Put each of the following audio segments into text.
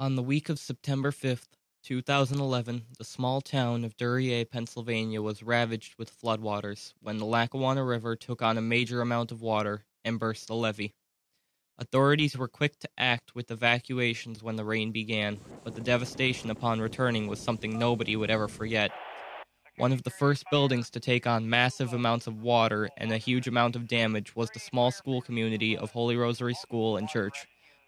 On the week of September 5th, 2011, the small town of Duryea, Pennsylvania was ravaged with floodwaters when the Lackawanna River took on a major amount of water and burst the levee. Authorities were quick to act with evacuations when the rain began, but the devastation upon returning was something nobody would ever forget. One of the first buildings to take on massive amounts of water and a huge amount of damage was the small school community of Holy Rosary School and Church,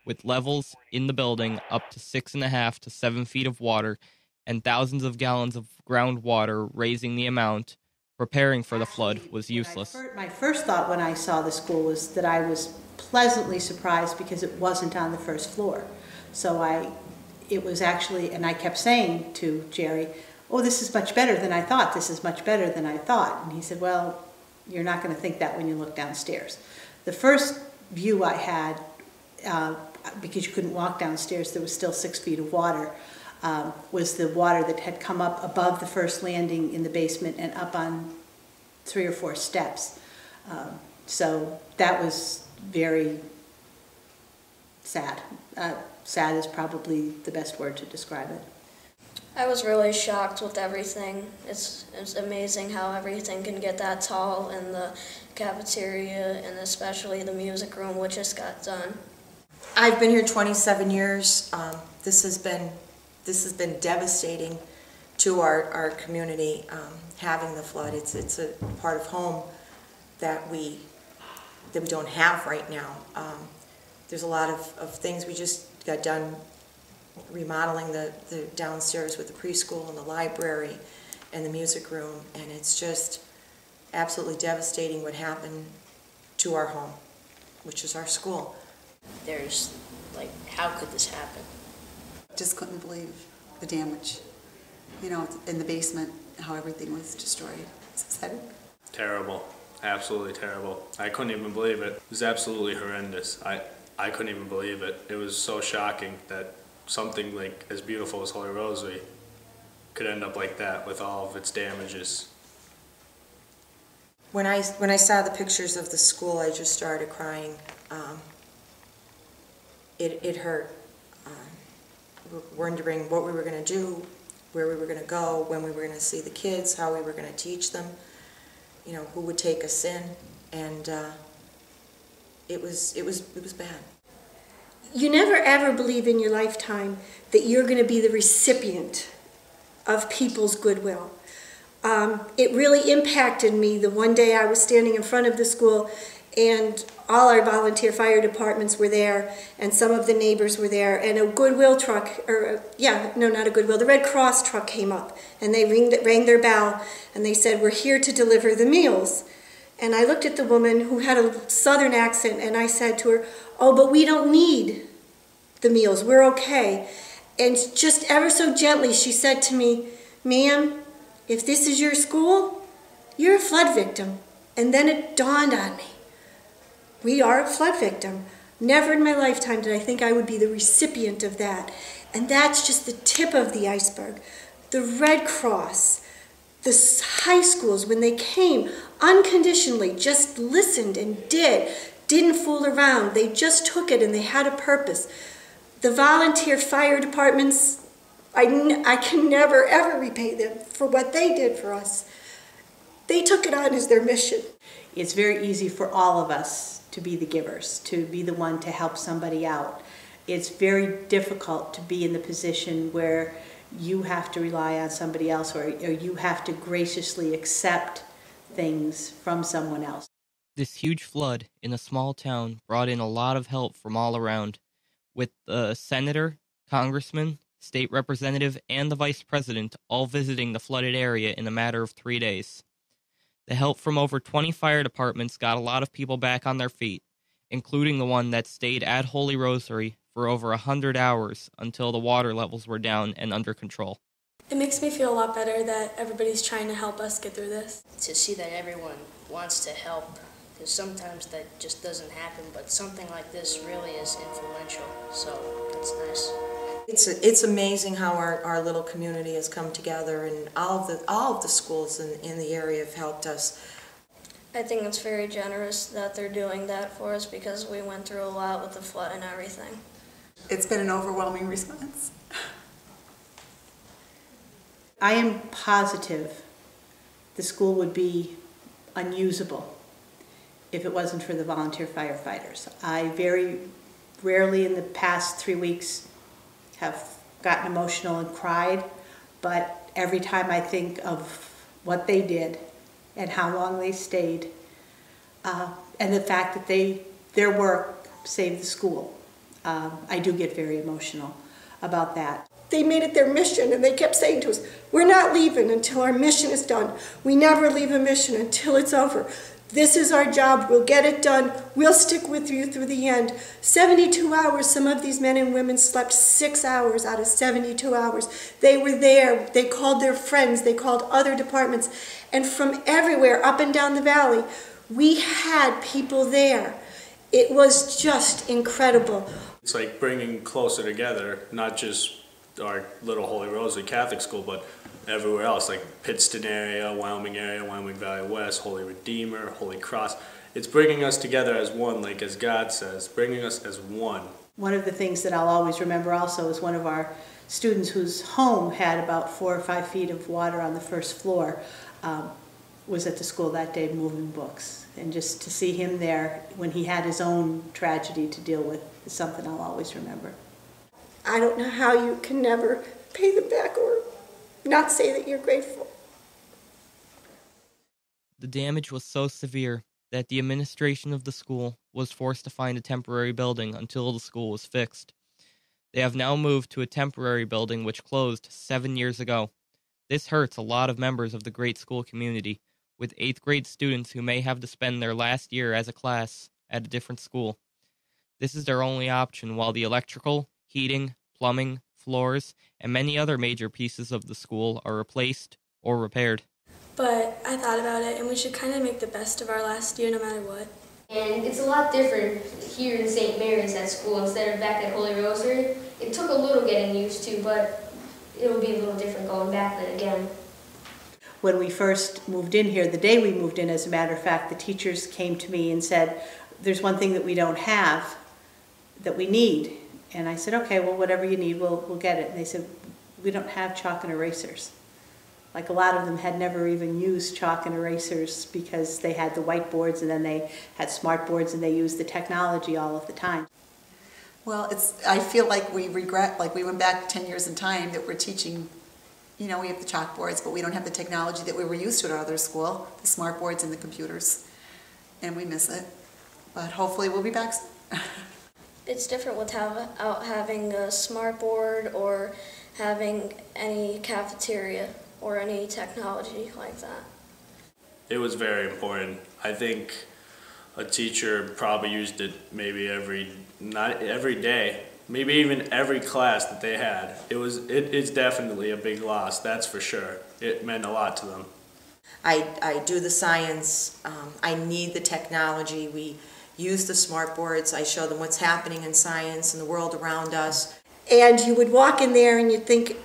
with levels in the building up to 6.5 to 7 feet of water and thousands of gallons of groundwater. Raising the amount, preparing for the flood was useless. My first thought when I saw the school was that I was pleasantly surprised because it wasn't on the first floor. So it was actually, and I kept saying to Jerry, "Oh, this is much better than I thought. This is much better than I thought." And he said, "Well, you're not going to think that when you look downstairs." The first view I had, because you couldn't walk downstairs, there was still 6 feet of water, was the water that had come up above the first landing in the basement and up on 3 or 4 steps. So that was very sad. Sad is probably the best word to describe it. I was really shocked with everything. It's amazing how everything can get that tall in the cafeteria and especially the music room, which just got done. I've been here 27 years. This has been devastating to our community, having the flood. It's a part of home that we don't have right now. There's a lot of things. We just got done remodeling the downstairs with the preschool and the library and the music room, and it's just absolutely devastating what happened to our home, which is our school. There's how could this happen? Just couldn't believe the damage, in the basement, how everything was destroyed. It's upsetting. Terrible, absolutely terrible. I couldn't even believe it. It was absolutely horrendous. I couldn't even believe it. It was so shocking that something as beautiful as Holy Rosary could end up like that with all of its damages. When I saw the pictures of the school, I just started crying. It hurt. Wondering what we were going to do, where we were going to go, when we were going to see the kids, how we were going to teach them, who would take us in, and it was bad. You never ever believe in your lifetime that you're going to be the recipient of people's goodwill. It really impacted me the one day I was standing in front of the school and all our volunteer fire departments were there and some of the neighbors were there, and a Goodwill truck, the Red Cross truck came up and they rang their bell and they said, "We're here to deliver the meals." And I looked at the woman who had a southern accent and I said to her, "Oh, but we don't need the meals, we're okay." And just ever so gently she said to me, "Ma'am, if this is your school, you're a flood victim." And then it dawned on me. We are a flood victim. Never in my lifetime did I think I would be the recipient of that. And that's just the tip of the iceberg. The Red Cross, the high schools, when they came unconditionally, just listened and didn't fool around. They just took it and they had a purpose. The volunteer fire departments, I can never ever repay them for what they did for us. They took it on as their mission. It's very easy for all of us to be the givers, to be the one to help somebody out. It's very difficult to be in the position where you have to rely on somebody else or you have to graciously accept things from someone else. This huge flood in a small town brought in a lot of help from all around, with the senator, congressman, state representative, and the vice president all visiting the flooded area in a matter of 3 days. The help from over 20 fire departments got a lot of people back on their feet, including the one that stayed at Holy Rosary for over 100 hours until the water levels were down and under control. It makes me feel a lot better that everybody's trying to help us get through this. To see that everyone wants to help, because sometimes that just doesn't happen, but something like this really is influential, so that's nice. It's amazing how our little community has come together, and all of the schools in the area have helped us. I think it's very generous that they're doing that for us because we went through a lot with the flood and everything. It's been an overwhelming response. I am positive the school would be unusable if it wasn't for the volunteer firefighters. I very rarely in the past 3 weeks have gotten emotional and cried, but every time I think of what they did and how long they stayed, and the fact that their work saved the school, I do get very emotional about that. They made it their mission, and they kept saying to us, we're not leaving until our mission is done. We never leave a mission until it's over. This is our job. We'll get it done. We'll stick with you through the end. 72 hours. Some of these men and women slept 6 hours out of 72 hours. They were there. They called their friends. They called other departments. And from everywhere, up and down the valley, we had people there. It was just incredible. It's like bringing closer together, not just our little Holy Rosary Catholic school, but everywhere else, like Pittston area, Wyoming Valley West, Holy Redeemer, Holy Cross. It's bringing us together as one, like as God says, bringing us as one. One of the things that I'll always remember also is one of our students whose home had about 4 or 5 feet of water on the first floor was at the school that day moving books. And just to see him there when he had his own tragedy to deal with is something I'll always remember. I don't know how you can never pay them back or not say that you're grateful. The damage was so severe that the administration of the school was forced to find a temporary building until the school was fixed. They have now moved to a temporary building which closed 7 years ago. This hurts a lot of members of the great school community, with 8th grade students who may have to spend their last year as a class at a different school. This is their only option while the electrical, heating, plumbing, floors, and many other major pieces of the school are replaced or repaired. But I thought about it, and we should kind of make the best of our last year no matter what. And it's a lot different here in St. Mary's at school instead of back at Holy Rosary. It took a little getting used to, but it'll be a little different going back then again. When we first moved in here, the day we moved in, as a matter of fact, the teachers came to me and said, there's one thing that we don't have that we need. And I said, okay, well, whatever you need, we'll get it. And they said, we don't have chalk and erasers. Like a lot of them had never even used chalk and erasers because they had the whiteboards and then they had smart boards and they used the technology all of the time. Well, I feel like we regret, like we went back 10 years in time that we're teaching, you know, we have the chalkboards, but we don't have the technology that we were used to at our other school, the smart boards and the computers, and we miss it. But hopefully we'll be back soon. It's different without having a smart board or having any cafeteria or any technology like that. It was very important. I think a teacher probably used it maybe not every day, maybe even every class that they had. It's definitely a big loss, that's for sure. It meant a lot to them. I do the science, I need the technology. We use the smart boards. I show them what's happening in science and the world around us. And you would walk in there and you'd think,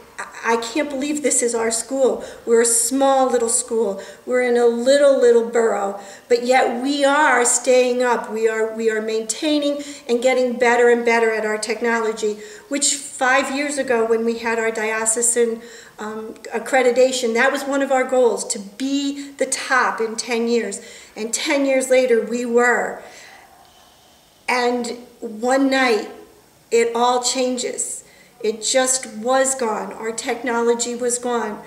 I can't believe this is our school. We're a small little school. We're in a little borough, but yet we are staying up. We are maintaining and getting better and better at our technology, which 5 years ago when we had our diocesan accreditation, that was one of our goals, to be the top in 10 years. And 10 years later, we were. And one night, it all changes. It just was gone. Our technology was gone.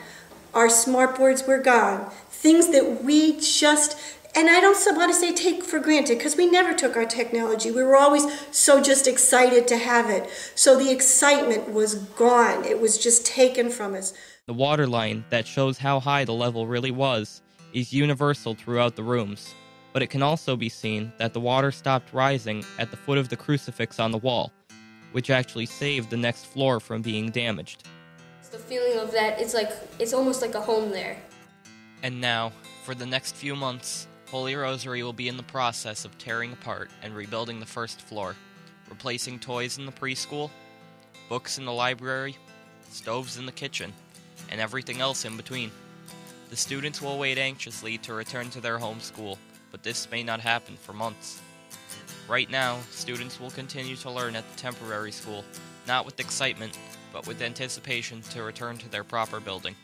Our smart boards were gone. Things that we just, and I don't want to say take for granted, because we never took our technology. We were always so just excited to have it. So the excitement was gone. It was just taken from us. The water line that shows how high the level really was is universal throughout the rooms, but it can also be seen that the water stopped rising at the foot of the crucifix on the wall, which actually saved the next floor from being damaged. It's the feeling of that, it's almost like a home there. And now, for the next few months, Holy Rosary will be in the process of tearing apart and rebuilding the first floor, replacing toys in the preschool, books in the library, stoves in the kitchen, and everything else in between. The students will wait anxiously to return to their home school, but this may not happen for months. Right now, students will continue to learn at the temporary school, not with excitement, but with anticipation to return to their proper building.